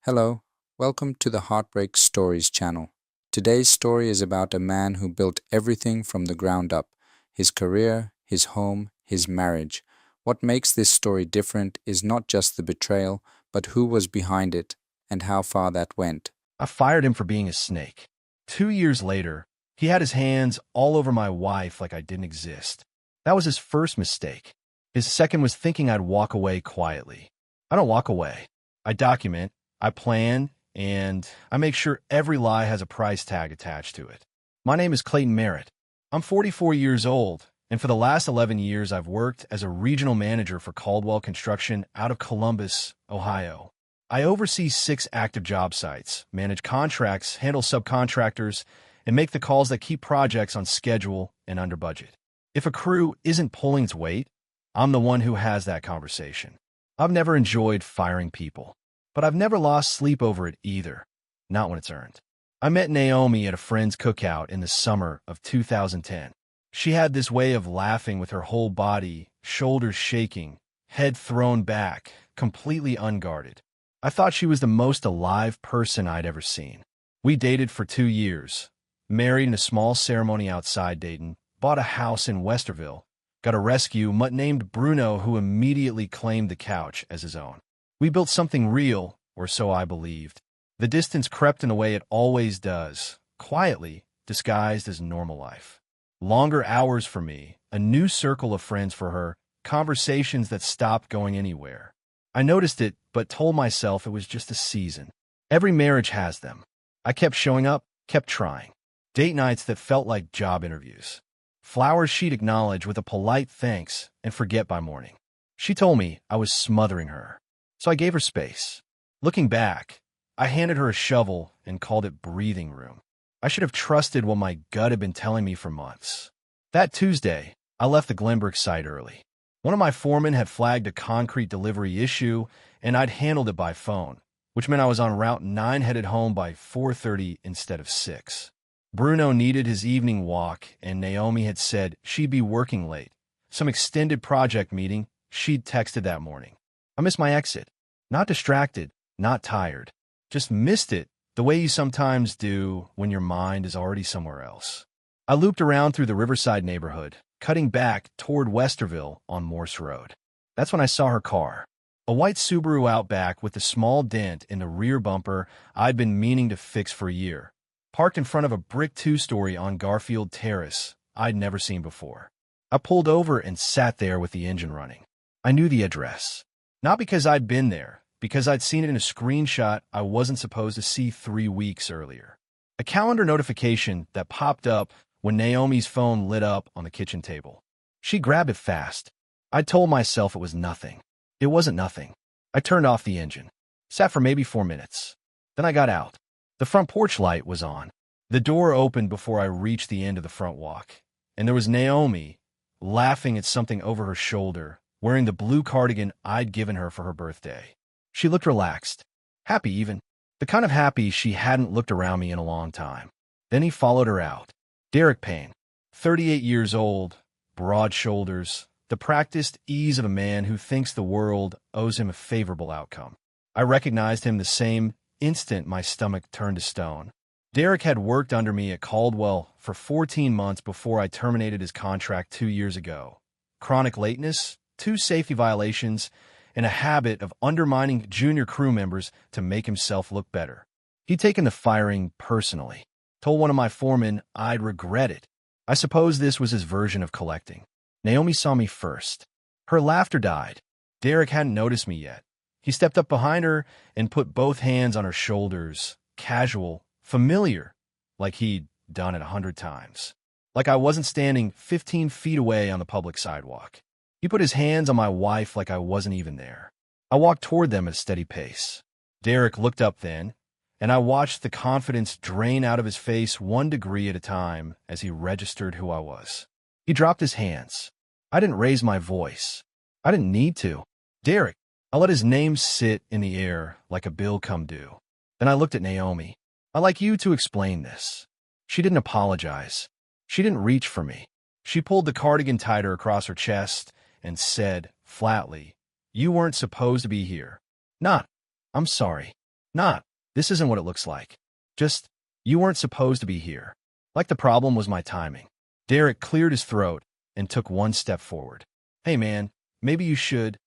Hello, welcome to the Heartbreak Stories channel. Today's story is about a man who built everything from the ground up: his career, his home, his marriage. What makes this story different is not just the betrayal, but who was behind it and how far that went. I fired him for being a snake. 2 years later, he had his hands all over my wife like I didn't exist. That was his first mistake. His second was thinking I'd walk away quietly. I don't walk away. I document, I plan, and I make sure every lie has a price tag attached to it. My name is Clayton Merritt. I'm 44 years old, and for the last 11 years I've worked as a regional manager for Caldwell Construction out of Columbus, Ohio. I oversee 6 active job sites, manage contracts, handle subcontractors, and make the calls that keep projects on schedule and under budget. If a crew isn't pulling its weight, I'm the one who has that conversation. I've never enjoyed firing people, but I've never lost sleep over it either, not when it's earned. I met Naomi at a friend's cookout in the summer of 2010. She had this way of laughing with her whole body, shoulders shaking, head thrown back, completely unguarded. I thought she was the most alive person I'd ever seen. We dated for 2 years, married in a small ceremony outside Dayton, bought a house in Westerville, got a rescue mutt named Bruno who immediately claimed the couch as his own. We built something real, or so I believed. The distance crept in the way it always does, quietly, disguised as normal life. Longer hours for me, a new circle of friends for her, conversations that stopped going anywhere. I noticed it, but told myself it was just a season. Every marriage has them. I kept showing up, kept trying. Date nights that felt like job interviews. Flowers she'd acknowledge with a polite thanks and forget by morning. She told me I was smothering her, so I gave her space. Looking back, I handed her a shovel and called it breathing room. I should have trusted what my gut had been telling me for months. That Tuesday, I left the Glenbrook site early. One of my foremen had flagged a concrete delivery issue, and I'd handled it by phone, which meant I was on Route 9 headed home by 4:30 instead of 6. Bruno needed his evening walk, and Naomi had said she'd be working late. Some extended project meeting she'd texted that morning. I missed my exit. Not distracted, not tired. Just missed it the way you sometimes do when your mind is already somewhere else. I looped around through the Riverside neighborhood, cutting back toward Westerville on Morse Road. That's when I saw her car. A white Subaru Outback with a small dent in the rear bumper I'd been meaning to fix for a year, parked in front of a brick 2-story on Garfield Terrace I'd never seen before. I pulled over and sat there with the engine running. I knew the address. Not because I'd been there, because I'd seen it in a screenshot I wasn't supposed to see 3 weeks earlier. A calendar notification that popped up when Naomi's phone lit up on the kitchen table. She grabbed it fast. I told myself it was nothing. It wasn't nothing. I turned off the engine. Sat for maybe 4 minutes. Then I got out. The front porch light was on. The door opened before I reached the end of the front walk, and there was Naomi, laughing at something over her shoulder, wearing the blue cardigan I'd given her for her birthday. She looked relaxed. Happy even. The kind of happy she hadn't looked around me in a long time. Then he followed her out. Derek Payne, 38 years old, broad shoulders, the practiced ease of a man who thinks the world owes him a favorable outcome. I recognized him the same instant my stomach turned to stone. Derek had worked under me at Caldwell for 14 months before I terminated his contract 2 years ago. Chronic lateness, 2 safety violations, and a habit of undermining junior crew members to make himself look better. He'd taken the firing personally. Told one of my foremen I'd regret it. I suppose this was his version of collecting. Naomi saw me first. Her laughter died. Derek hadn't noticed me yet. He stepped up behind her and put both hands on her shoulders, casual, familiar, like he'd done it 100 times. Like I wasn't standing 15 feet away on the public sidewalk. He put his hands on my wife like I wasn't even there. I walked toward them at a steady pace. Derek looked up then, and I watched the confidence drain out of his face 1 degree at a time as he registered who I was. He dropped his hands. I didn't raise my voice. I didn't need to. Derek. I let his name sit in the air like a bill come due. Then I looked at Naomi. I'd like you to explain this. She didn't apologize. She didn't reach for me. She pulled the cardigan tighter across her chest and said, flatly, "You weren't supposed to be here." Not, "I'm sorry." Not, this isn't what it looks like. Just, you weren't supposed to be here. Like the problem was my timing. Derek cleared his throat and took one step forward. Hey man, maybe you should.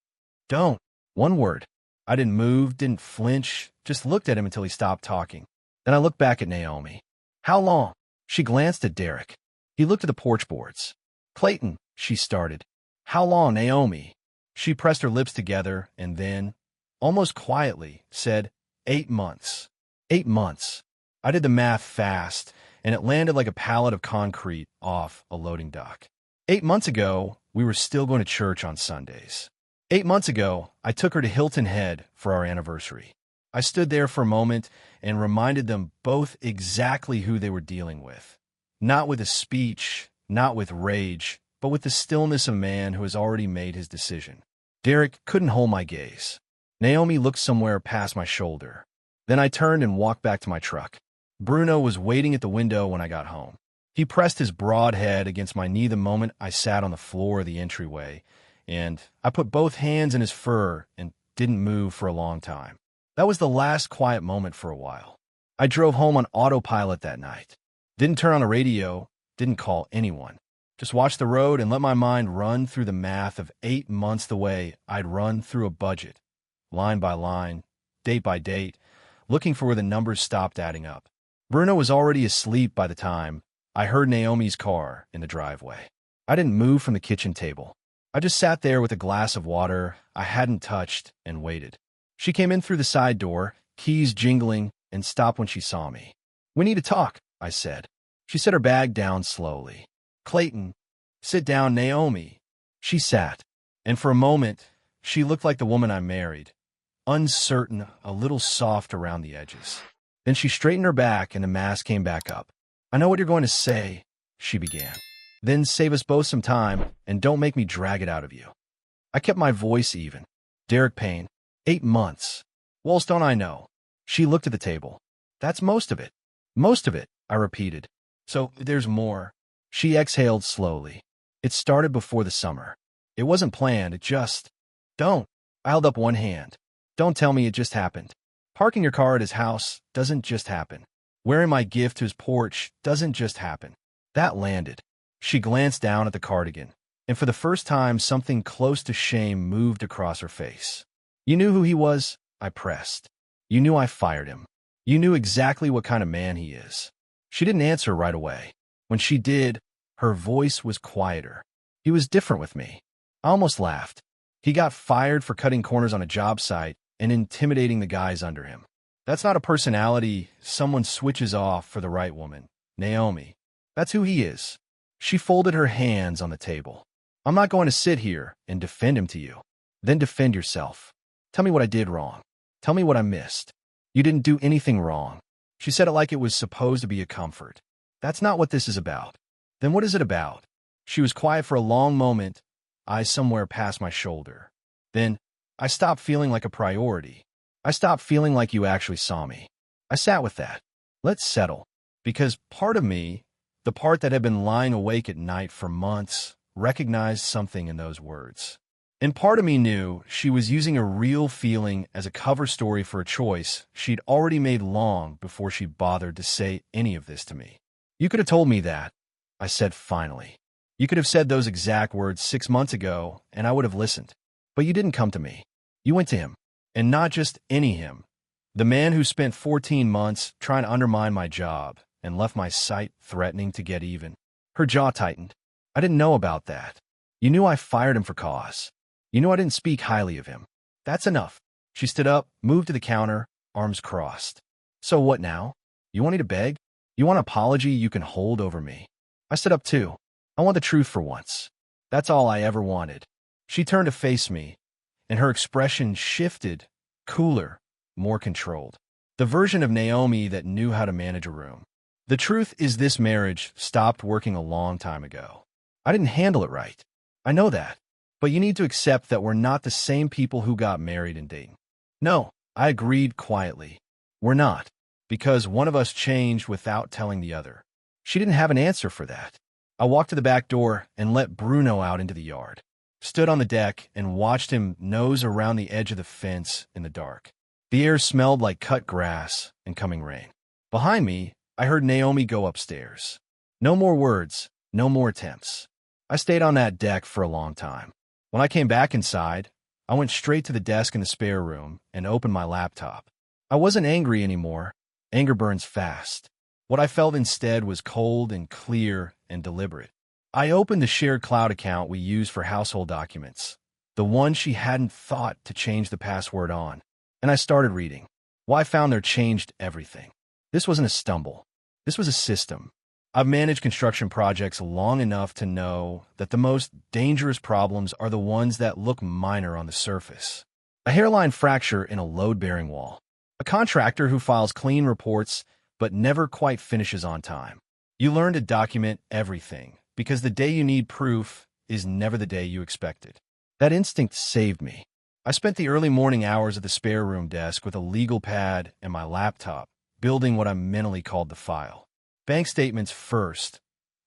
Don't. One word. I didn't move, didn't flinch, just looked at him until he stopped talking. Then I looked back at Naomi. How long? She glanced at Derek. He looked at the porch boards. Clayton, she started. How long, Naomi? She pressed her lips together and then, almost quietly, said, 8 months. 8 months. I did the math fast, and it landed like a pallet of concrete off a loading dock. 8 months ago, we were still going to church on Sundays. 8 months ago, I took her to Hilton Head for our anniversary. I stood there for a moment and reminded them both exactly who they were dealing with. Not with a speech, not with rage, but with the stillness of a man who has already made his decision. Derek couldn't hold my gaze. Naomi looked somewhere past my shoulder. Then I turned and walked back to my truck. Bruno was waiting at the window when I got home. He pressed his broad head against my knee the moment I sat on the floor of the entryway, and I put both hands in his fur and didn't move for a long time. That was the last quiet moment for a while. I drove home on autopilot that night. Didn't turn on the radio, didn't call anyone. Just watched the road and let my mind run through the math of 8 months the way I'd run through a budget, line by line, date by date, looking for where the numbers stopped adding up. Bruno was already asleep by the time I heard Naomi's car in the driveway. I didn't move from the kitchen table. I just sat there with a glass of water I hadn't touched and waited. She came in through the side door, keys jingling, and stopped when she saw me. We need to talk, I said. She set her bag down slowly. Clayton, sit down, Naomi. She sat, and for a moment, she looked like the woman I married, uncertain, a little soft around the edges. Then she straightened her back and the mask came back up. I know what you're going to say, she began. Then save us both some time and don't make me drag it out of you. I kept my voice even. Derek Payne, 8 months. Walls, don't I know? She looked at the table. That's most of it. Most of it, I repeated. So there's more. She exhaled slowly. It started before the summer. It wasn't planned, it just... Don't. I held up one hand. Don't tell me it just happened. Parking your car at his house doesn't just happen. Wearing my gift to his porch doesn't just happen. That landed. She glanced down at the cardigan, and for the first time something close to shame moved across her face. You knew who he was? I pressed. You knew I fired him. You knew exactly what kind of man he is. She didn't answer right away. When she did, her voice was quieter. He was different with me. I almost laughed. He got fired for cutting corners on a job site and intimidating the guys under him. That's not a personality someone switches off for the right woman. Naomi. That's who he is. She folded her hands on the table. I'm not going to sit here and defend him to you. Then defend yourself. Tell me what I did wrong. Tell me what I missed. You didn't do anything wrong. She said it like it was supposed to be a comfort. That's not what this is about. Then what is it about? She was quiet for a long moment, eyes somewhere past my shoulder. Then, I stopped feeling like a priority. I stopped feeling like you actually saw me. I sat with that. Let's settle. Because part of me, the part that had been lying awake at night for months, recognized something in those words. And part of me knew she was using a real feeling as a cover story for a choice she'd already made long before she bothered to say any of this to me. You could have told me that, I said finally. You could have said those exact words 6 months ago, and I would have listened. But you didn't come to me. You went to him. And not just any him. The man who spent 14 months trying to undermine my job and left my site threatening to get even. Her jaw tightened. I didn't know about that. You knew I fired him for cause. You knew I didn't speak highly of him. That's enough. She stood up, moved to the counter, arms crossed. So what now? You want me to beg? You want an apology you can hold over me? I stood up too. I want the truth for once. That's all I ever wanted. She turned to face me, and her expression shifted, cooler, more controlled. The version of Naomi that knew how to manage a room. The truth is this marriage stopped working a long time ago. I didn't handle it right. I know that. But you need to accept that we're not the same people who got married and dating. No, I agreed quietly. We're not. Because one of us changed without telling the other. She didn't have an answer for that. I walked to the back door and let Bruno out into the yard. Stood on the deck and watched him nose around the edge of the fence in the dark. The air smelled like cut grass and coming rain. Behind me, I heard Naomi go upstairs. No more words, no more attempts. I stayed on that deck for a long time. When I came back inside, I went straight to the desk in the spare room and opened my laptop. I wasn't angry anymore. Anger burns fast. What I felt instead was cold and clear and deliberate. I opened the shared cloud account we use for household documents, the one she hadn't thought to change the password on, and I started reading. Well, I found there changed everything. This wasn't a stumble. This was a system. I've managed construction projects long enough to know that the most dangerous problems are the ones that look minor on the surface. A hairline fracture in a load-bearing wall. A contractor who files clean reports but never quite finishes on time. You learn to document everything because the day you need proof is never the day you expect it. That instinct saved me. I spent the early morning hours at the spare room desk with a legal pad and my laptop, building what I mentally called the file. Bank statements first.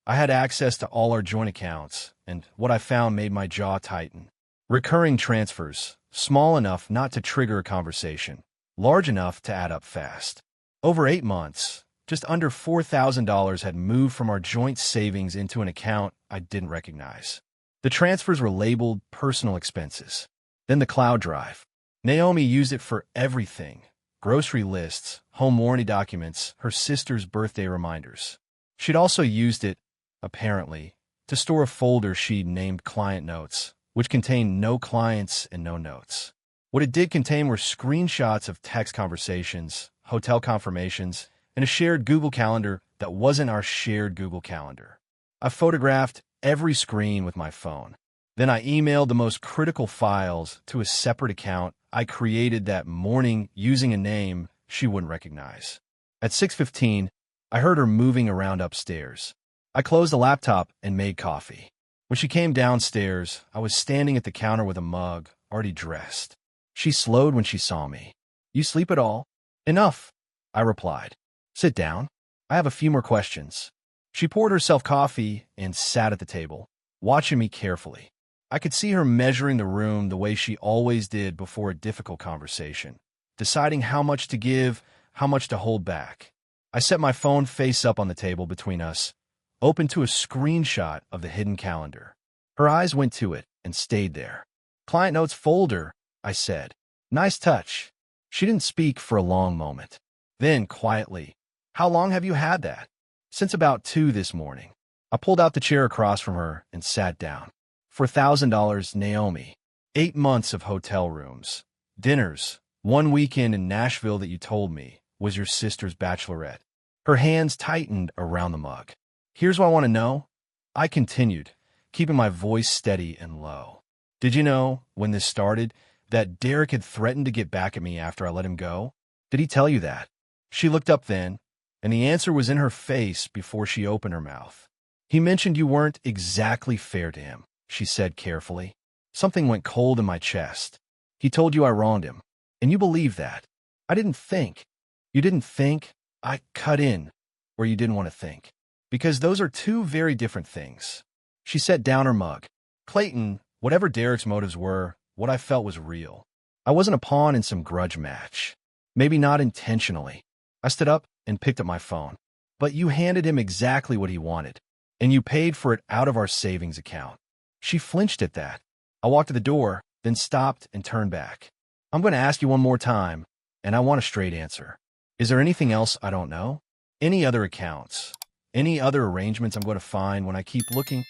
I had access to all our joint accounts, and what I found made my jaw tighten. Recurring transfers, small enough not to trigger a conversation, large enough to add up fast. Over 8 months, just under $4,000 had moved from our joint savings into an account I didn't recognize. The transfers were labeled personal expenses. Then the cloud drive. Naomi used it for everything. Grocery lists, home warranty documents, her sister's birthday reminders. She'd also used it, apparently, to store a folder she'd named Client Notes, which contained no clients and no notes. What it did contain were screenshots of text conversations, hotel confirmations, and a shared Google Calendar that wasn't our shared Google Calendar. I photographed every screen with my phone. Then I emailed the most critical files to a separate account I created that morning using a name she wouldn't recognize. At 6:15, I heard her moving around upstairs. I closed the laptop and made coffee. When she came downstairs, I was standing at the counter with a mug, already dressed. She slowed when she saw me. "You sleep at all?" "Enough," I replied. "Sit down. I have a few more questions." She poured herself coffee and sat at the table, watching me carefully. I could see her measuring the room the way she always did before a difficult conversation, deciding how much to give, how much to hold back. I set my phone face up on the table between us, open to a screenshot of the hidden calendar. Her eyes went to it and stayed there. "Client Notes folder," I said. "Nice touch." She didn't speak for a long moment. Then, quietly, "How long have you had that?" "Since about 2 this morning." I pulled out the chair across from her and sat down. "For $1,000, Naomi. 8 months of hotel rooms, dinners, one weekend in Nashville that you told me was your sister's bachelorette." Her hands tightened around the mug. "Here's what I want to know," I continued, keeping my voice steady and low. "Did you know, when this started, that Derek had threatened to get back at me after I let him go? Did he tell you that?" She looked up then, and the answer was in her face before she opened her mouth. "He mentioned you weren't exactly fair to him," she said carefully. Something went cold in my chest. "He told you I wronged him, and you believe that." "I didn't think." "You didn't think?" I cut in where you didn't want to think. "Because those are two very different things." She set down her mug. "Clayton, whatever Derek's motives were, what I felt was real. I wasn't a pawn in some grudge match. Maybe not intentionally." I stood up and picked up my phone. "But you handed him exactly what he wanted, and you paid for it out of our savings account." She flinched at that. I walked to the door, then stopped and turned back. "I'm going to ask you one more time, and I want a straight answer. Is there anything else I don't know? Any other accounts? Any other arrangements I'm going to find when I keep looking?"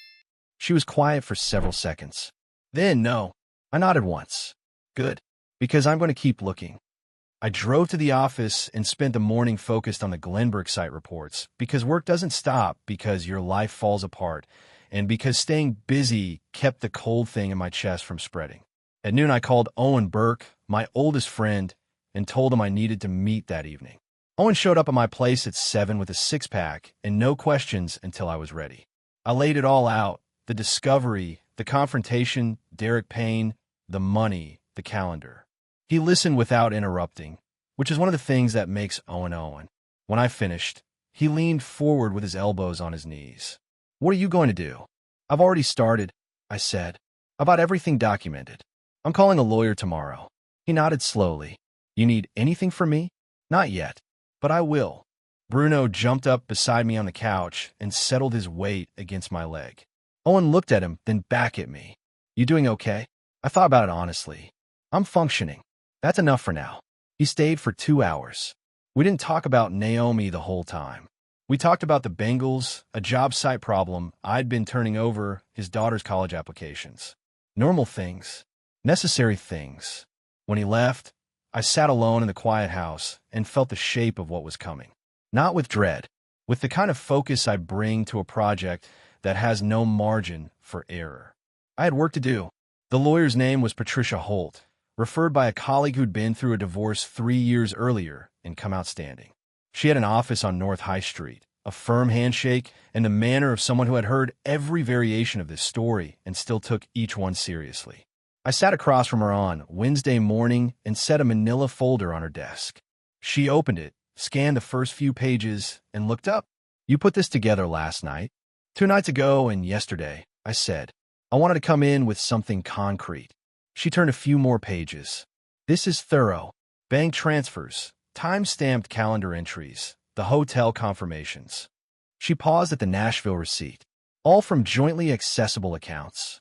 She was quiet for several seconds. "Then, no." I nodded once. "Good, because I'm going to keep looking." I drove to the office and spent the morning focused on the Glenbrook site reports, because work doesn't stop because your life falls apart, and because staying busy kept the cold thing in my chest from spreading. At noon, I called Owen Burke, my oldest friend, and told him I needed to meet that evening. Owen showed up at my place at 7 with a six-pack and no questions until I was ready. I laid it all out: the discovery, the confrontation, Derek Payne, the money, the calendar. He listened without interrupting, which is one of the things that makes Owen Owen. When I finished, he leaned forward with his elbows on his knees. "What are you going to do?" "I've already started," I said. "About everything documented. I'm calling a lawyer tomorrow." He nodded slowly. You need anything from me? Not yet, but I will. Bruno jumped up beside me on the couch and settled his weight against my leg. Owen looked at him, then back at me. You doing okay? I thought about it honestly. I'm functioning. That's enough for now. He stayed for 2 hours. We didn't talk about Naomi the whole time. We talked about the Bengals, a job site problem I'd been turning over, his daughter's college applications. Normal things. Necessary things. When he left, I sat alone in the quiet house and felt the shape of what was coming. Not with dread, with the kind of focus I bring to a project that has no margin for error. I had work to do. The lawyer's name was Patricia Holt, referred by a colleague who'd been through a divorce 3 years earlier and come out standing. She had an office on North High Street, a firm handshake, and the manner of someone who had heard every variation of this story and still took each one seriously. I sat across from her on Wednesday morning and set a manila folder on her desk. She opened it, scanned the first few pages, and looked up. You put this together last night? 2 nights ago and yesterday, I said. I wanted to come in with something concrete. She turned a few more pages. This is thorough. Bank transfers, time-stamped calendar entries, the hotel confirmations. She paused at the Nashville receipt, all from jointly accessible accounts.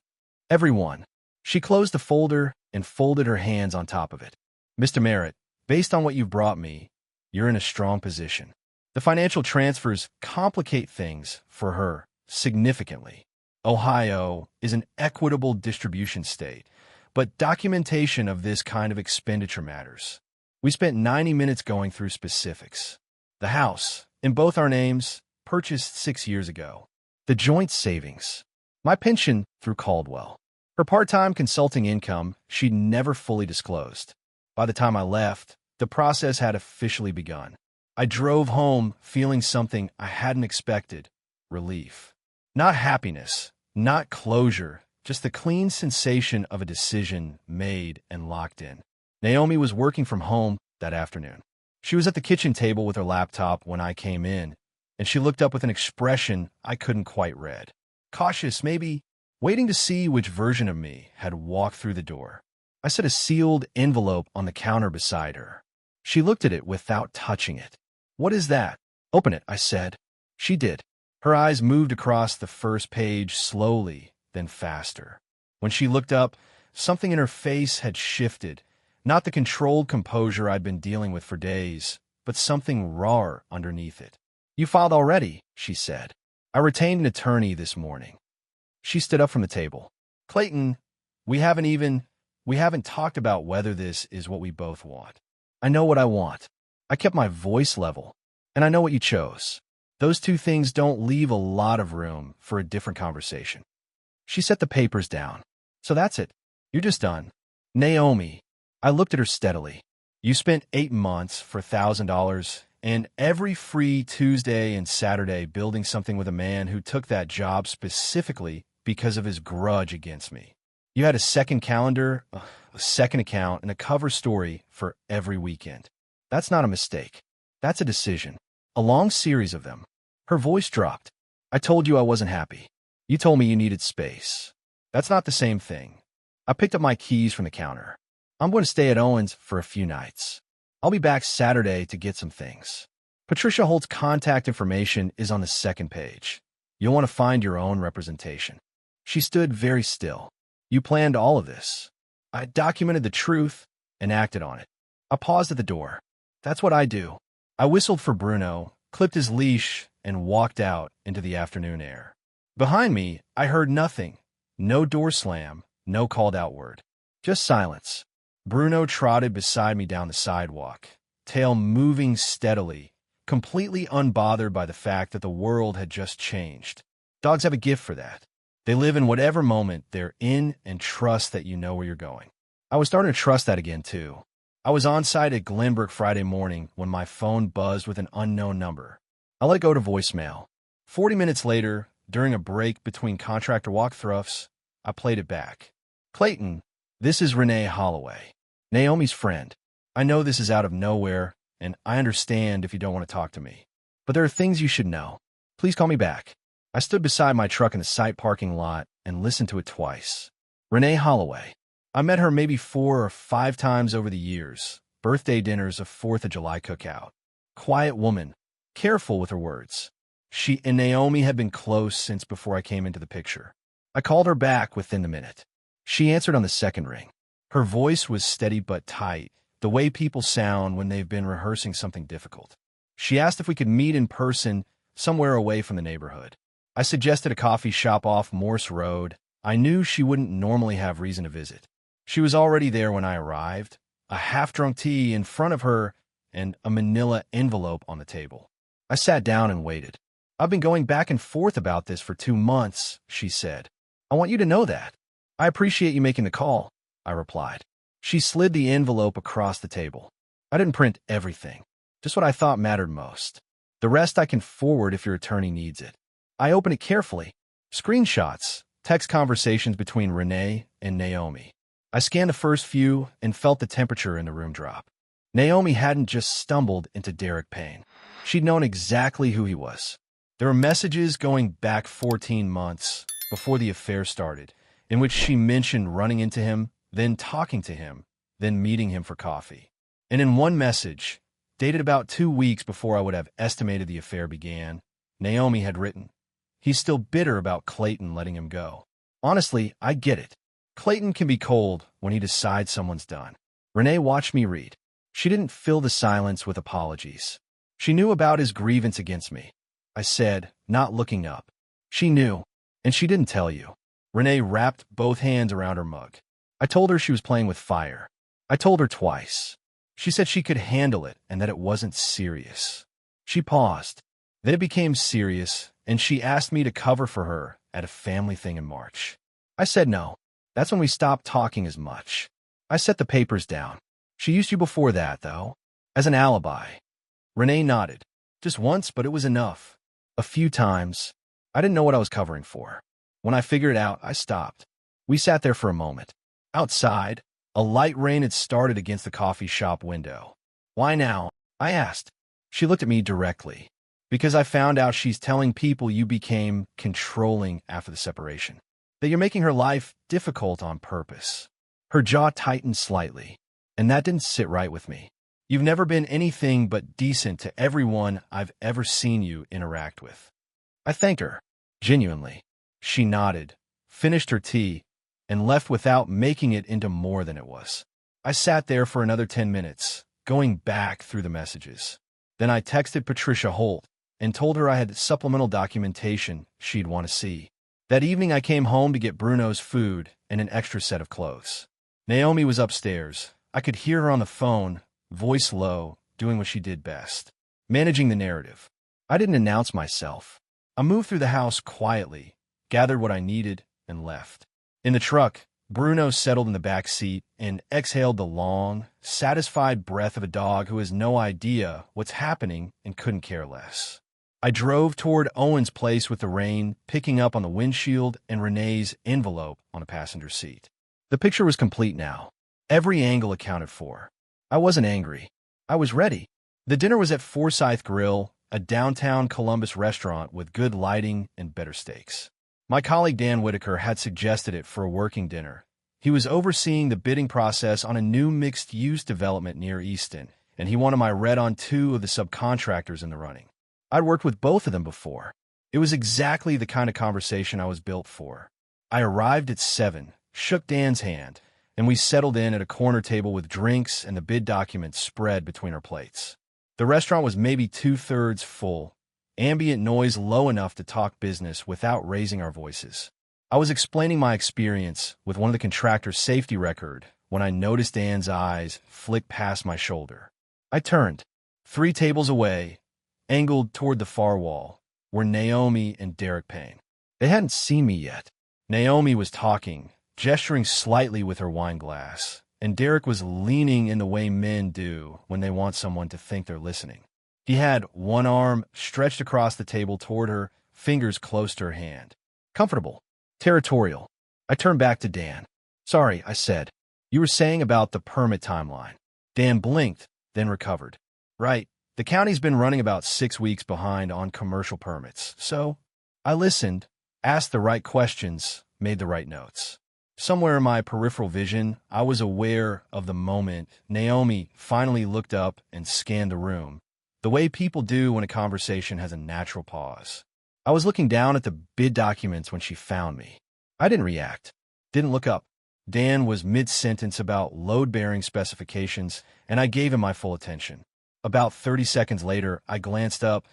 Every one. She closed the folder and folded her hands on top of it. Mr. Merritt, based on what you've brought me, you're in a strong position. The financial transfers complicate things for her significantly. Ohio is an equitable distribution state, but documentation of this kind of expenditure matters. We spent 90 minutes going through specifics. The house, in both our names, purchased 6 years ago. The joint savings. My pension through Caldwell. Her part-time consulting income she'd never fully disclosed. By the time I left, the process had officially begun. I drove home feeling something I hadn't expected. Relief. Not happiness, not closure, just the clean sensation of a decision made and locked in. Naomi was working from home that afternoon. She was at the kitchen table with her laptop when I came in, and she looked up with an expression I couldn't quite read. Cautious, maybe, waiting to see which version of me had walked through the door. I set a sealed envelope on the counter beside her. She looked at it without touching it. What is that? Open it, I said. She did. Her eyes moved across the first page slowly, then faster. When she looked up, something in her face had shifted, not the controlled composure I'd been dealing with for days, but something rawer underneath it. You filed already, she said. I retained an attorney this morning. She stood up from the table. Clayton, we haven't talked about whether this is what we both want. I know what I want. I kept my voice level, and I know what you chose. Those two things don't leave a lot of room for a different conversation. She set the papers down. So that's it. You're just done. Naomi. I looked at her steadily. You spent 8 months for $1,000 and every free Tuesday and Saturday building something with a man who took that job specifically because of his grudge against me. You had a second calendar, a second account, and a cover story for every weekend. That's not a mistake. That's a decision. A long series of them. Her voice dropped. I told you I wasn't happy. You told me you needed space. That's not the same thing. I picked up my keys from the counter. I'm going to stay at Owen's for a few nights. I'll be back Saturday to get some things. Patricia Holt's contact information is on the second page. You'll want to find your own representation. She stood very still. You planned all of this. I documented the truth and acted on it. I paused at the door. That's what I do. I whistled for Bruno, clipped his leash, and walked out into the afternoon air. Behind me, I heard nothing. No door slam, no called out word. Just silence. Bruno trotted beside me down the sidewalk, tail moving steadily, completely unbothered by the fact that the world had just changed. Dogs have a gift for that. They live in whatever moment they're in and trust that you know where you're going. I was starting to trust that again, too. I was on site at Glenbrook Friday morning when my phone buzzed with an unknown number. I let it go to voicemail. 40 minutes later, during a break between contractor walkthroughs, I played it back. Clayton, this is Renee Holloway, Naomi's friend. I know this is out of nowhere, and I understand if you don't want to talk to me. But there are things you should know. Please call me back. I stood beside my truck in the site parking lot and listened to it twice. Renee Holloway. I met her maybe 4 or 5 times over the years, birthday dinners, a 4th of July cookout. Quiet woman, careful with her words. She and Naomi had been close since before I came into the picture. I called her back within the minute. She answered on the second ring. Her voice was steady but tight, the way people sound when they've been rehearsing something difficult. She asked if we could meet in person somewhere away from the neighborhood. I suggested a coffee shop off Morse Road. I knew she wouldn't normally have reason to visit. She was already there when I arrived, a half-drunk tea in front of her and a manila envelope on the table. I sat down and waited. I've been going back and forth about this for 2 months, she said. I want you to know that. I appreciate you making the call, I replied. She slid the envelope across the table. I didn't print everything, just what I thought mattered most. The rest I can forward if your attorney needs it. I opened it carefully. Screenshots, text conversations between Renee and Naomi. I scanned the first few and felt the temperature in the room drop. Naomi hadn't just stumbled into Derek Payne. She'd known exactly who he was. There were messages going back 14 months before the affair started, in which she mentioned running into him, then talking to him, then meeting him for coffee. And in one message, dated about 2 weeks before I would have estimated the affair began, Naomi had written, "He's still bitter about Clayton letting him go. Honestly, I get it. Clayton can be cold when he decides someone's done." Renee watched me read. She didn't fill the silence with apologies. She knew about his grievance against me. I said, not looking up. She knew, and she didn't tell you. Renee wrapped both hands around her mug. I told her she was playing with fire. I told her twice. She said she could handle it and that it wasn't serious. She paused. Then it became serious, and she asked me to cover for her at a family thing in March. I said no. That's when we stopped talking as much. I set the papers down. She used you before that, though, as an alibi. Renee nodded. Just once, but it was enough. A few times. I didn't know what I was covering for. When I figured it out, I stopped. We sat there for a moment. Outside, a light rain had started against the coffee shop window. "Why now?" I asked. She looked at me directly. "Because I found out she's telling people you became controlling after the separation. That you're making her life difficult on purpose." Her jaw tightened slightly, and that didn't sit right with me. "You've never been anything but decent to everyone I've ever seen you interact with." I thanked her, genuinely. She nodded, finished her tea, and left without making it into more than it was. I sat there for another 10 minutes, going back through the messages. Then I texted Patricia Holt and told her I had supplemental documentation she'd want to see. That evening I came home to get Bruno's food and an extra set of clothes. Naomi was upstairs. I could hear her on the phone, voice low, doing what she did best, managing the narrative. I didn't announce myself. I moved through the house quietly, gathered what I needed, and left. In the truck, Bruno settled in the back seat and exhaled the long, satisfied breath of a dog who has no idea what's happening and couldn't care less. I drove toward Owen's place with the rain picking up on the windshield and Renee's envelope on the passenger seat. The picture was complete now. Every angle accounted for. I wasn't angry. I was ready. The dinner was at Forsyth Grill, a downtown Columbus restaurant with good lighting and better steaks. My colleague Dan Whitaker had suggested it for a working dinner. He was overseeing the bidding process on a new mixed-use development near Easton, and he wanted my read on 2 of the subcontractors in the running. I'd worked with both of them before. It was exactly the kind of conversation I was built for. I arrived at 7, shook Dan's hand, and we settled in at a corner table with drinks and the bid documents spread between our plates. The restaurant was maybe 2/3 full, ambient noise low enough to talk business without raising our voices. I was explaining my experience with one of the contractor's safety record when I noticed Dan's eyes flick past my shoulder. I turned. 3 tables away, angled toward the far wall, were Naomi and Derek Payne. They hadn't seen me yet. Naomi was talking, gesturing slightly with her wine glass, and Derek was leaning in the way men do when they want someone to think they're listening. He had one arm stretched across the table toward her, fingers close to her hand. Comfortable. Territorial. I turned back to Dan. "Sorry," I said. "You were saying about the permit timeline." Dan blinked, then recovered. "Right. The county's been running about 6 weeks behind on commercial permits, so..." I listened, asked the right questions, made the right notes. Somewhere in my peripheral vision, I was aware of the moment Naomi finally looked up and scanned the room, the way people do when a conversation has a natural pause. I was looking down at the bid documents when she found me. I didn't react, didn't look up. Dan was mid-sentence about load-bearing specifications, and I gave him my full attention. About 30 seconds later, I glanced up,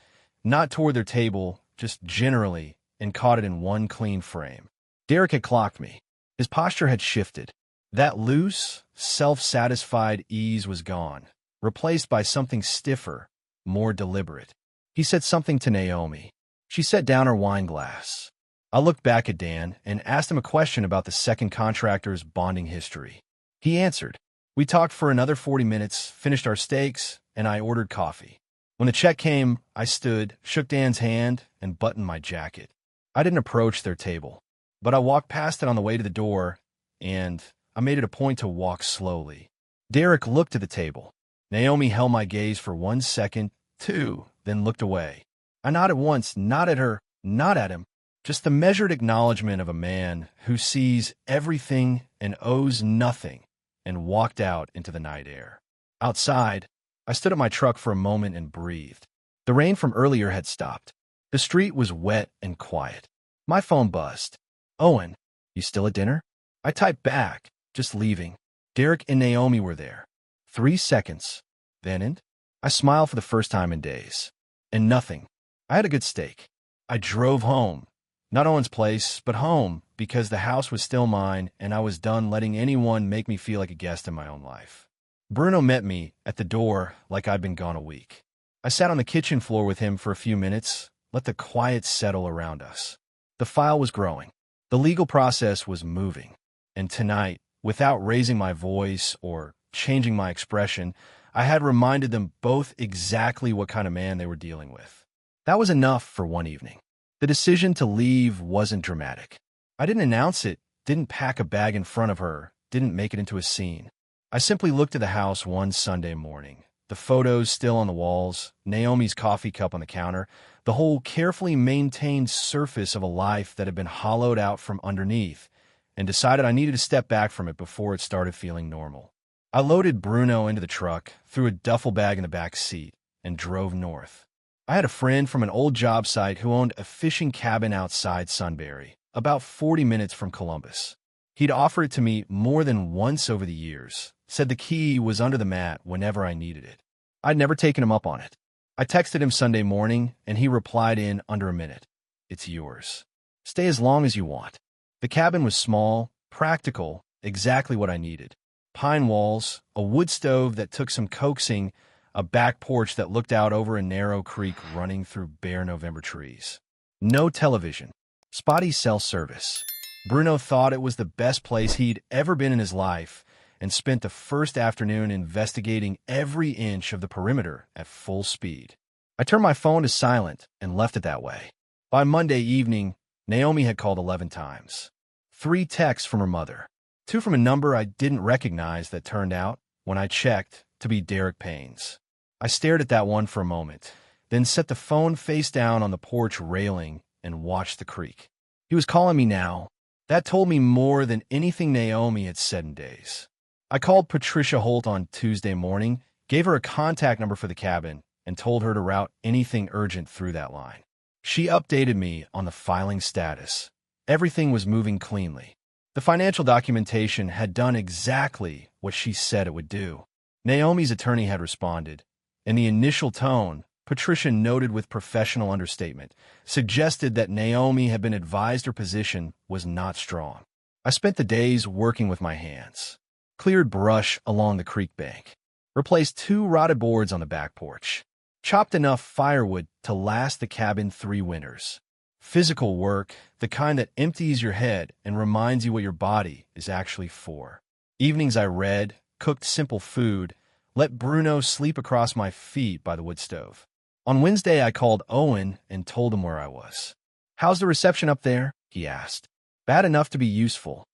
not toward their table, just generally, and caught it in one clean frame. Derek had clocked me. His posture had shifted. That loose, self-satisfied ease was gone, replaced by something stiffer, more deliberate. He said something to Naomi. She set down her wine glass. I looked back at Dan and asked him a question about the second contractor's bonding history. He answered. We talked for another 40 minutes, finished our steaks, and I ordered coffee. When the check came, I stood, shook Dan's hand, and buttoned my jacket. I didn't approach their table, but I walked past it on the way to the door, and I made it a point to walk slowly. Derek looked at the table. Naomi held my gaze for 1 second, 2, then looked away. I nodded once, not at her, not at him. Just the measured acknowledgement of a man who sees everything and owes nothing, and walked out into the night air. Outside, I stood at my truck for a moment and breathed. The rain from earlier had stopped. The street was wet and quiet. My phone buzzed. Owen, you still at dinner? I typed back, just leaving. Derek and Naomi were there. 3 seconds. Then I smiled for the first time in days. And nothing. I had a good steak. I drove home. Not Owen's place, but home, because the house was still mine, and I was done letting anyone make me feel like a guest in my own life. Bruno met me at the door like I'd been gone a week. I sat on the kitchen floor with him for a few minutes, let the quiet settle around us. The file was growing. The legal process was moving. And tonight, without raising my voice or changing my expression, I had reminded them both exactly what kind of man they were dealing with. That was enough for one evening. The decision to leave wasn't dramatic. I didn't announce it, didn't pack a bag in front of her, didn't make it into a scene. I simply looked at the house one Sunday morning. The photos still on the walls, Naomi's coffee cup on the counter, the whole carefully maintained surface of a life that had been hollowed out from underneath, and decided I needed to step back from it before it started feeling normal. I loaded Bruno into the truck, threw a duffel bag in the back seat, and drove north. I had a friend from an old job site who owned a fishing cabin outside Sunbury, about 40 minutes from Columbus. He'd offered it to me more than once over the years, said the key was under the mat whenever I needed it. I'd never taken him up on it. I texted him Sunday morning, and he replied in under a minute. It's yours. Stay as long as you want. The cabin was small, practical, exactly what I needed. Pine walls, a wood stove that took some coaxing, a back porch that looked out over a narrow creek running through bare November trees. No television. Spotty cell service. Bruno thought it was the best place he'd ever been in his life and spent the first afternoon investigating every inch of the perimeter at full speed. I turned my phone to silent and left it that way. By Monday evening, Naomi had called 11 times. 3 texts from her mother. 2 from a number I didn't recognize that turned out, when I checked, to be Derek Payne's. I stared at that one for a moment, then set the phone face down on the porch railing and watched the creek. He was calling me now. That told me more than anything Naomi had said in days. I called Patricia Holt on Tuesday morning, gave her a contact number for the cabin, and told her to route anything urgent through that line. She updated me on the filing status. Everything was moving cleanly. The financial documentation had done exactly what she said it would do. Naomi's attorney had responded. In the initial tone, Patricia noted with professional understatement, suggested that Naomi had been advised her position was not strong. I spent the days working with my hands. Cleared brush along the creek bank. Replaced 2 rotted boards on the back porch. Chopped enough firewood to last the cabin 3 winters. Physical work, the kind that empties your head and reminds you what your body is actually for. Evenings I read, cooked simple food, let Bruno sleep across my feet by the wood stove. On Wednesday, I called Owen and told him where I was. How's the reception up there? He asked. Bad enough to be useful,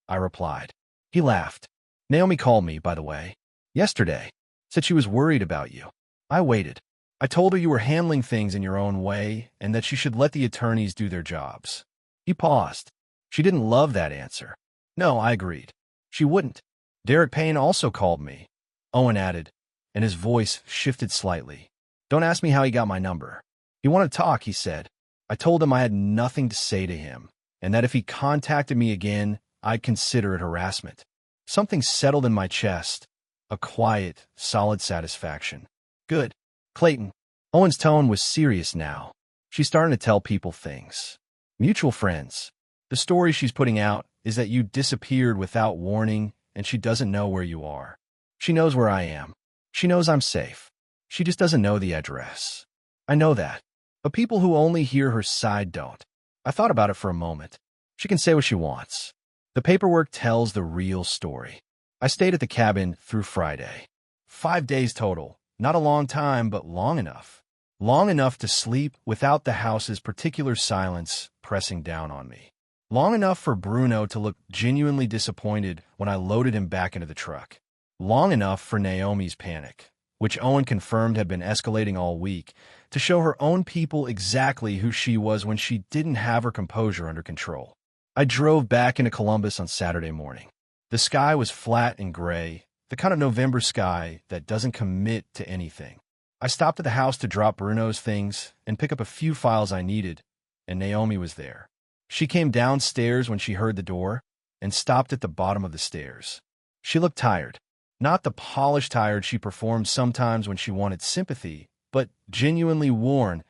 I replied. He laughed. Naomi called me, by the way, yesterday. Said she was worried about you. I waited. I told her you were handling things in your own way and that she should let the attorneys do their jobs. He paused. She didn't love that answer. No, I agreed. She wouldn't. Derek Payne also called me, Owen added, and his voice shifted slightly. Don't ask me how he got my number. He wanted to talk, he said. I told him I had nothing to say to him, and that if he contacted me again, I'd consider it harassment. Something settled in my chest, a quiet, solid satisfaction. Good. Clayton. Owen's tone was serious now. She's starting to tell people things. Mutual friends. The story she's putting out is that you disappeared without warning and she doesn't know where you are. She knows where I am. She knows I'm safe. She just doesn't know the address. I know that. But people who only hear her side don't. I thought about it for a moment. She can say what she wants. The paperwork tells the real story. I stayed at the cabin through Friday. 5 days total. Not a long time, but long enough. Long enough to sleep without the house's particular silence pressing down on me. Long enough for Bruno to look genuinely disappointed when I loaded him back into the truck. Long enough for Naomi's panic, which Owen confirmed had been escalating all week, to show her own people exactly who she was when she didn't have her composure under control. I drove back into Columbus on Saturday morning. The sky was flat and gray, the kind of November sky that doesn't commit to anything. I stopped at the house to drop Bruno's things and pick up a few files I needed, and Naomi was there. She came downstairs when she heard the door and stopped at the bottom of the stairs. She looked tired. Not the polished tired she performed sometimes when she wanted sympathy, but genuinely worn,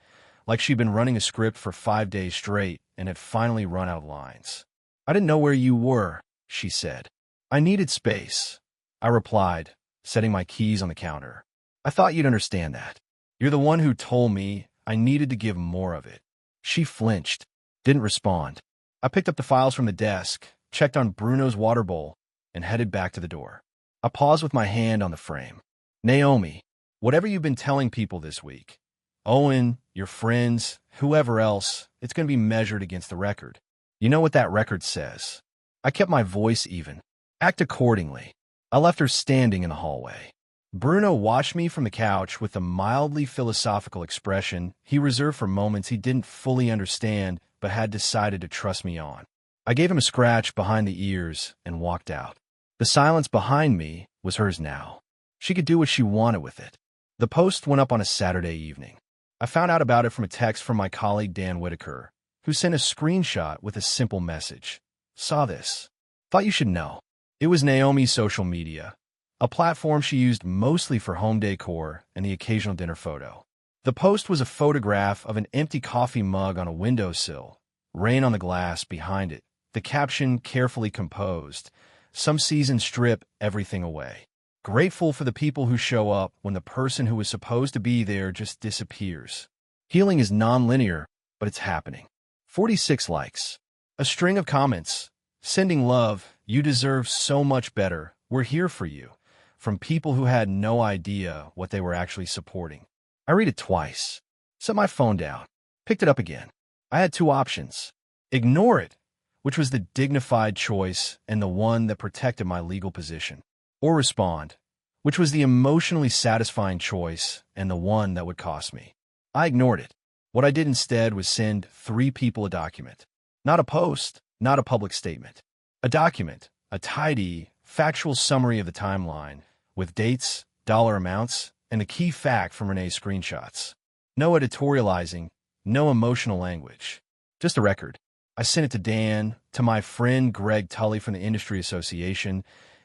like she'd been running a script for 5 days straight and had finally run out of lines. I didn't know where you were, she said. I needed space, I replied, setting my keys on the counter. I thought you'd understand that. You're the one who told me I needed to give more of it. She flinched, didn't respond. I picked up the files from the desk, checked on Bruno's water bowl, and headed back to the door. I paused with my hand on the frame. Naomi, whatever you've been telling people this week, Owen, your friends, whoever else, it's going to be measured against the record. You know what that record says. I kept my voice even. Act accordingly. I left her standing in the hallway. Bruno watched me from the couch with the mildly philosophical expression he reserved for moments he didn't fully understand but had decided to trust me on. I gave him a scratch behind the ears and walked out. The silence behind me was hers now. She could do what she wanted with it. The post went up on a Saturday evening. I found out about it from a text from my colleague Dan Whitaker, who sent a screenshot with a simple message. Saw this. Thought you should know. It was Naomi's social media, a platform she used mostly for home decor and the occasional dinner photo. The post was a photograph of an empty coffee mug on a windowsill, rain on the glass behind it, the caption carefully composed, "Some seasons strip everything away. Grateful for the people who show up when the person who was supposed to be there just disappears. Healing is non-linear, but it's happening." 46 likes. A string of comments. Sending love, you deserve so much better, we're here for you. From people who had no idea what they were actually supporting. I read it twice. Set my phone down. Picked it up again. I had two options. Ignore it, which was the dignified choice and the one that protected my legal position. Or respond, which was the emotionally satisfying choice and the one that would cost me. I ignored it. What I did instead was send 3 people a document. Not a post, not a public statement. A document, a tidy, factual summary of the timeline, with dates, dollar amounts, and the key fact from Renee's screenshots. No editorializing, no emotional language. Just a record. I sent it to Dan, to my friend Greg Tully from the Industry Association,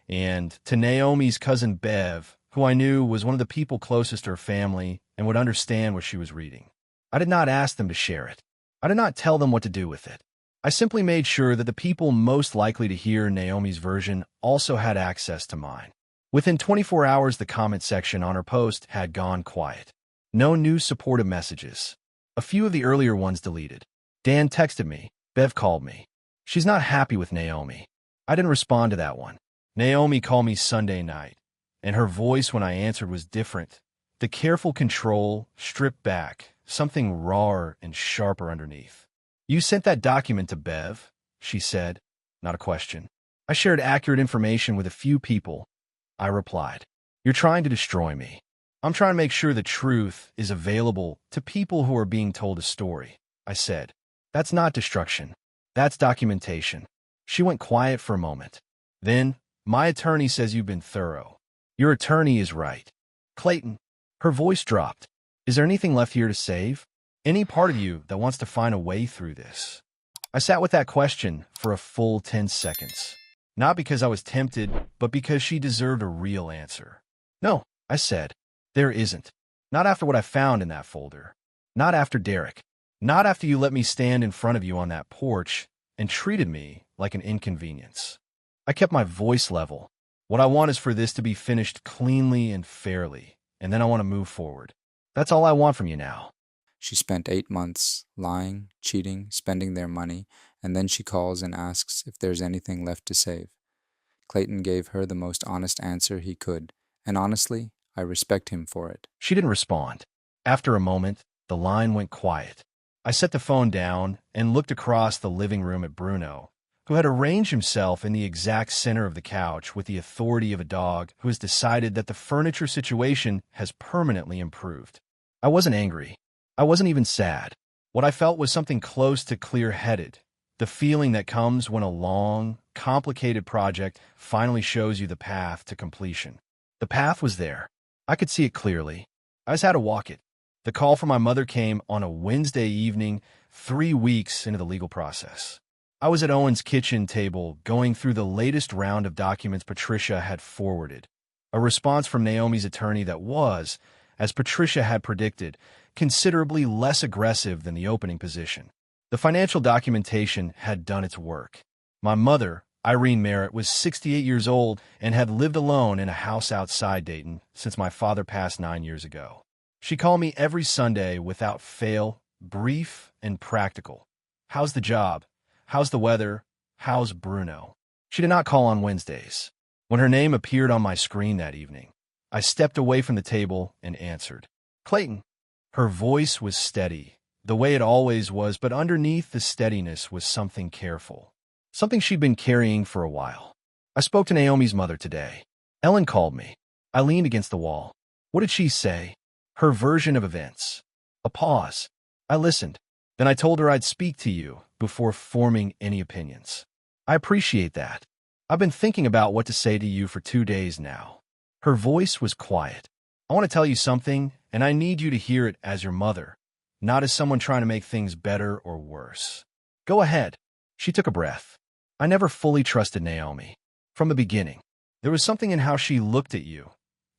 and to Naomi's cousin Bev, who I knew was one of the people closest to her family and would understand what she was reading. I did not ask them to share it. I did not tell them what to do with it. I simply made sure that the people most likely to hear Naomi's version also had access to mine. Within 24 hours, the comment section on her post had gone quiet. No new supportive messages. A few of the earlier ones deleted. Dan texted me. Bev called me. She's not happy with Naomi. I didn't respond to that one. Naomi called me Sunday night, and her voice when I answered was different. The careful control stripped back, something rawer and sharper underneath. You sent that document to Bev, she said. Not a question. I shared accurate information with a few people. I replied. You're trying to destroy me. I'm trying to make sure the truth is available to people who are being told a story, I said. That's not destruction. That's documentation. She went quiet for a moment. Then, my attorney says you've been thorough. Your attorney is right. Clayton, her voice dropped. Is there anything left here to save? Any part of you that wants to find a way through this? I sat with that question for a full 10 seconds. Not because I was tempted, but because she deserved a real answer. No, I said. There isn't. Not after what I found in that folder. Not after Derek. Not after you let me stand in front of you on that porch and treated me like an inconvenience. I kept my voice level. What I want is for this to be finished cleanly and fairly, and then I want to move forward. That's all I want from you now. She spent 8 months lying, cheating, spending their money, and then she calls and asks if there's anything left to save. Clayton gave her the most honest answer he could, and honestly, I respect him for it. She didn't respond. After a moment, the line went quiet. I set the phone down and looked across the living room at Bruno, who had arranged himself in the exact center of the couch with the authority of a dog who has decided that the furniture situation has permanently improved. I wasn't angry. I wasn't even sad. What I felt was something close to clear-headed, the feeling that comes when a long, complicated project finally shows you the path to completion. The path was there. I could see it clearly. I just had to walk it. The call from my mother came on a Wednesday evening, 3 weeks into the legal process. I was at Owen's kitchen table going through the latest round of documents Patricia had forwarded. A response from Naomi's attorney that was, as Patricia had predicted, considerably less aggressive than the opening position. The financial documentation had done its work. My mother, Irene Merritt, was 68 years old and had lived alone in a house outside Dayton since my father passed 9 years ago. She called me every Sunday without fail, brief and practical. How's the job? How's the weather? How's Bruno? She did not call on Wednesdays. When her name appeared on my screen that evening, I stepped away from the table and answered. Clayton. Her voice was steady, the way it always was, but underneath the steadiness was something careful. Something she'd been carrying for a while. I spoke to Naomi's mother today. Ellen called me. I leaned against the wall. What did she say? Her version of events. A pause. I listened. Then I told her I'd speak to you before forming any opinions. I appreciate that. I've been thinking about what to say to you for 2 days now. Her voice was quiet. I want to tell you something, and I need you to hear it as your mother, not as someone trying to make things better or worse. Go ahead. She took a breath. I never fully trusted Naomi. From the beginning, there was something in how she looked at you,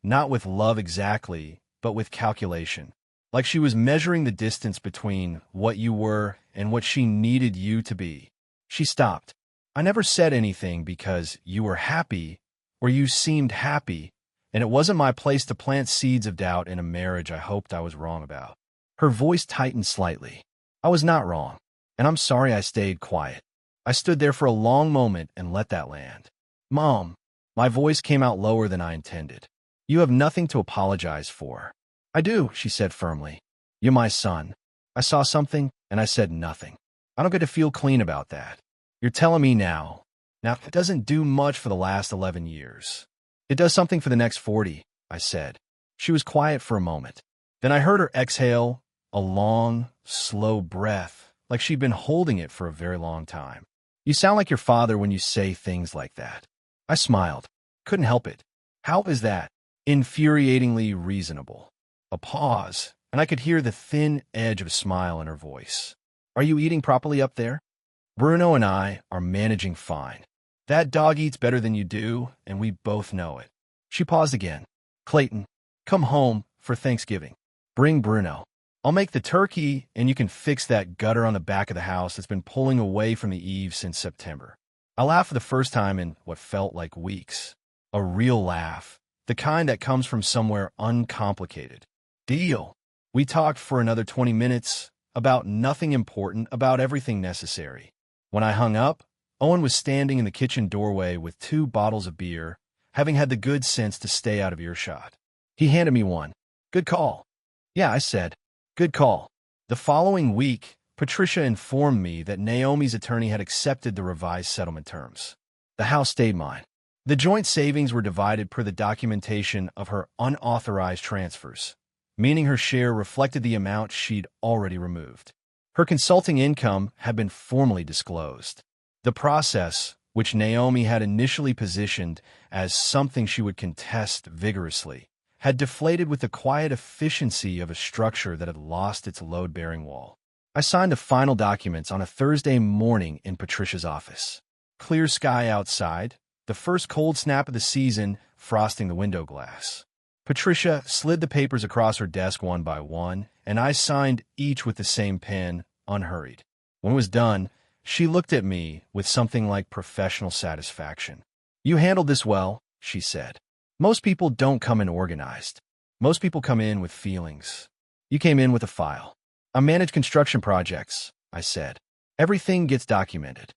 not with love exactly, but with calculation, like she was measuring the distance between what you were and what she needed you to be. She stopped. I never said anything because you were happy or you seemed happy, and it wasn't my place to plant seeds of doubt in a marriage I hoped I was wrong about. Her voice tightened slightly. I was not wrong, and I'm sorry I stayed quiet. I stood there for a long moment and let that land. Mom, my voice came out lower than I intended. You have nothing to apologize for. I do, she said firmly. You're my son. I saw something, and I said nothing. I don't get to feel clean about that. You're telling me now. Now, it doesn't do much for the last 11 years. It does something for the next 40, I said. She was quiet for a moment. Then I heard her exhale, a long, slow breath, like she'd been holding it for a very long time. You sound like your father when you say things like that. I smiled. Couldn't help it. How is that? Infuriatingly reasonable. A pause, and I could hear the thin edge of a smile in her voice. Are you eating properly up there? Bruno and I are managing fine. That dog eats better than you do, and we both know it. She paused again. Clayton, come home for Thanksgiving. Bring Bruno. I'll make the turkey, and you can fix that gutter on the back of the house that's been pulling away from the eaves since September. I laughed for the first time in what felt like weeks. A real laugh, the kind that comes from somewhere uncomplicated. Deal. We talked for another 20 minutes, about nothing important, about everything necessary. When I hung up, Owen was standing in the kitchen doorway with 2 bottles of beer, having had the good sense to stay out of earshot. He handed me one. Good call. Yeah, I said. Good call. The following week, Patricia informed me that Naomi's attorney had accepted the revised settlement terms. The house stayed mine. The joint savings were divided per the documentation of her unauthorized transfers, meaning her share reflected the amount she'd already removed. Her consulting income had been formally disclosed. The process which Naomi had initially positioned as something she would contest vigorously, had deflated with the quiet efficiency of a structure that had lost its load-bearing wall. I signed the final documents on a Thursday morning in Patricia's office. Clear sky outside, the first cold snap of the season frosting the window glass. Patricia slid the papers across her desk one by one, and I signed each with the same pen, unhurried. When it was done, she looked at me with something like professional satisfaction. "You handled this well," she said. "Most people don't come in organized. Most people come in with feelings. You came in with a file." "I manage construction projects," I said. "Everything gets documented."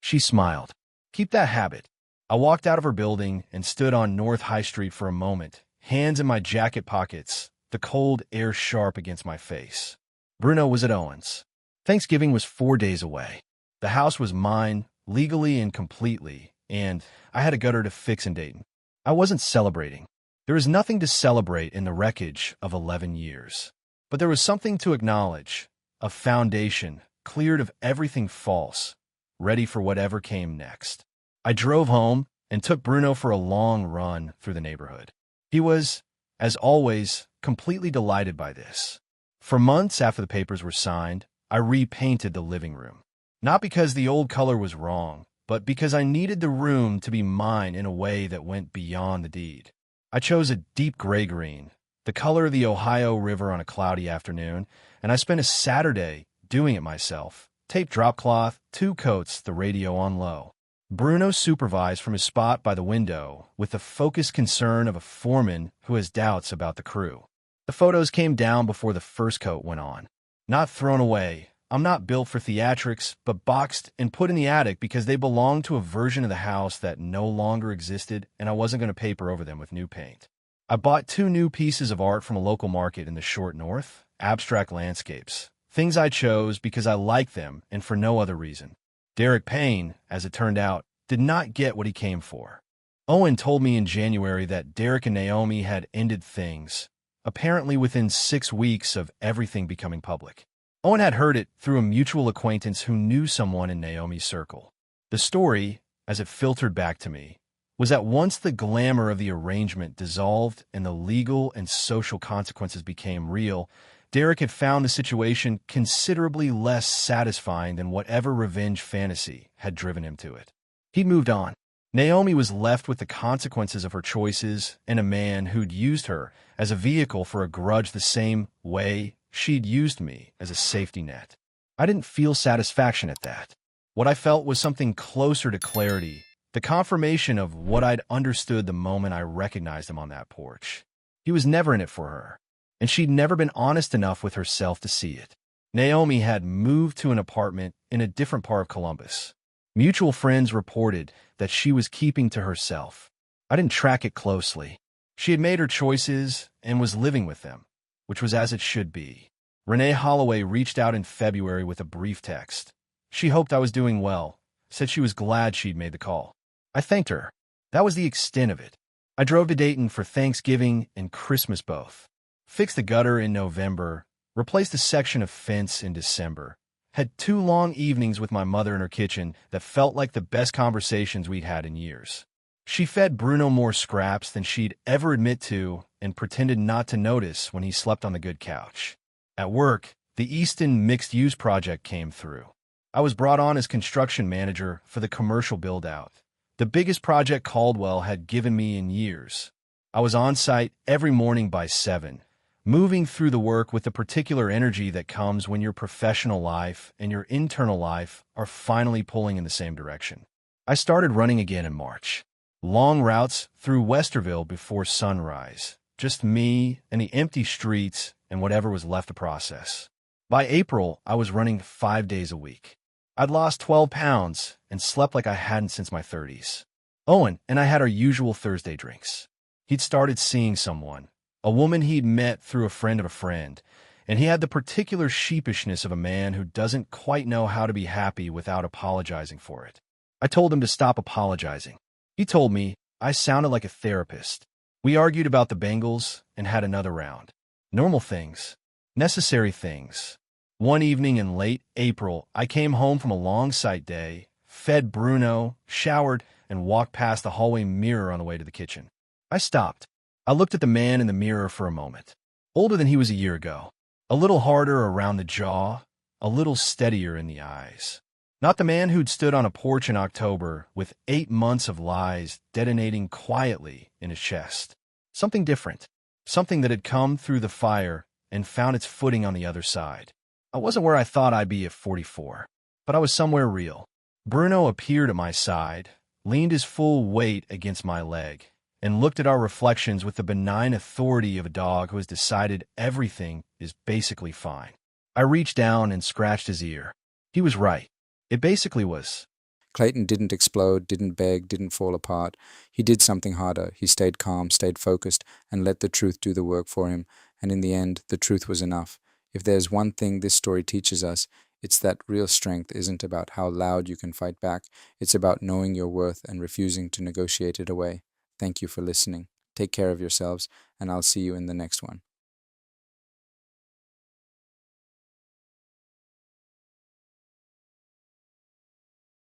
She smiled. "Keep that habit." I walked out of her building and stood on North High Street for a moment, hands in my jacket pockets, the cold air sharp against my face. Bruno was at Owen's. Thanksgiving was 4 days away. The house was mine, legally and completely, and I had a gutter to fix in Dayton. I wasn't celebrating. There is nothing to celebrate in the wreckage of 11 years. But there was something to acknowledge, a foundation cleared of everything false, ready for whatever came next. I drove home and took Bruno for a long run through the neighborhood. He was, as always, completely delighted by this. For months after the papers were signed, I repainted the living room. Not because the old color was wrong, but because I needed the room to be mine in a way that went beyond the deed. I chose a deep gray-green, the color of the Ohio River on a cloudy afternoon, and I spent a Saturday doing it myself. Tape drop cloth, 2 coats, the radio on low. Bruno supervised from his spot by the window with the focused concern of a foreman who has doubts about the crew. The photos came down before the first coat went on. Not thrown away. I'm not built for theatrics, but boxed and put in the attic because they belonged to a version of the house that no longer existed, and I wasn't going to paper over them with new paint. I bought 2 new pieces of art from a local market in the short north, abstract landscapes. Things I chose because I liked them and for no other reason. Derek Payne, as it turned out, did not get what he came for. Owen told me in January that Derek and Naomi had ended things, apparently within 6 weeks of everything becoming public. Owen had heard it through a mutual acquaintance who knew someone in Naomi's circle. The story, as it filtered back to me, was that once the glamour of the arrangement dissolved and the legal and social consequences became real, Derek had found the situation considerably less satisfying than whatever revenge fantasy had driven him to it. He'd moved on. Naomi was left with the consequences of her choices and a man who'd used her as a vehicle for a grudge the same way she'd used me as a safety net. I didn't feel satisfaction at that. What I felt was something closer to clarity, the confirmation of what I'd understood the moment I recognized him on that porch. He was never in it for her, and she'd never been honest enough with herself to see it. Naomi had moved to an apartment in a different part of Columbus. Mutual friends reported that she was keeping to herself. I didn't track it closely. She had made her choices and was living with them, which was as it should be. Renee Holloway reached out in February with a brief text. She hoped I was doing well, said she was glad she'd made the call. I thanked her. That was the extent of it. I drove to Dayton for Thanksgiving and Christmas both. Fixed the gutter in November, replaced a section of fence in December. Had 2 long evenings with my mother in her kitchen that felt like the best conversations we'd had in years. She fed Bruno more scraps than she'd ever admit to and pretended not to notice when he slept on the good couch. At work, the Easton mixed-use project came through. I was brought on as construction manager for the commercial build-out, the biggest project Caldwell had given me in years. I was on site every morning by 7, moving through the work with the particular energy that comes when your professional life and your internal life are finally pulling in the same direction. I started running again in March. Long routes through Westerville before sunrise. Just me and the empty streets and whatever was left to process. By April, I was running 5 days a week. I'd lost 12 pounds and slept like I hadn't since my 30s. Owen and I had our usual Thursday drinks. He'd started seeing someone, a woman he'd met through a friend of a friend, and he had the particular sheepishness of a man who doesn't quite know how to be happy without apologizing for it. I told him to stop apologizing. He told me I sounded like a therapist. We argued about the Bengals and had another round. Normal things. Necessary things. One evening in late April, I came home from a long site day, fed Bruno, showered, and walked past the hallway mirror on the way to the kitchen. I stopped. I looked at the man in the mirror for a moment. Older than he was a year ago. A little harder around the jaw, a little steadier in the eyes. Not the man who'd stood on a porch in October with 8 months of lies detonating quietly in his chest. Something different. Something that had come through the fire and found its footing on the other side. I wasn't where I thought I'd be at 44, but I was somewhere real. Bruno appeared at my side, leaned his full weight against my leg, and looked at our reflections with the benign authority of a dog who has decided everything is basically fine. I reached down and scratched his ear. He was right. It basically was. Clayton didn't explode, didn't beg, didn't fall apart. He did something harder. He stayed calm, stayed focused, and let the truth do the work for him. And in the end, the truth was enough. If there's one thing this story teaches us, it's that real strength isn't about how loud you can fight back. It's about knowing your worth and refusing to negotiate it away. Thank you for listening. Take care of yourselves, and I'll see you in the next one.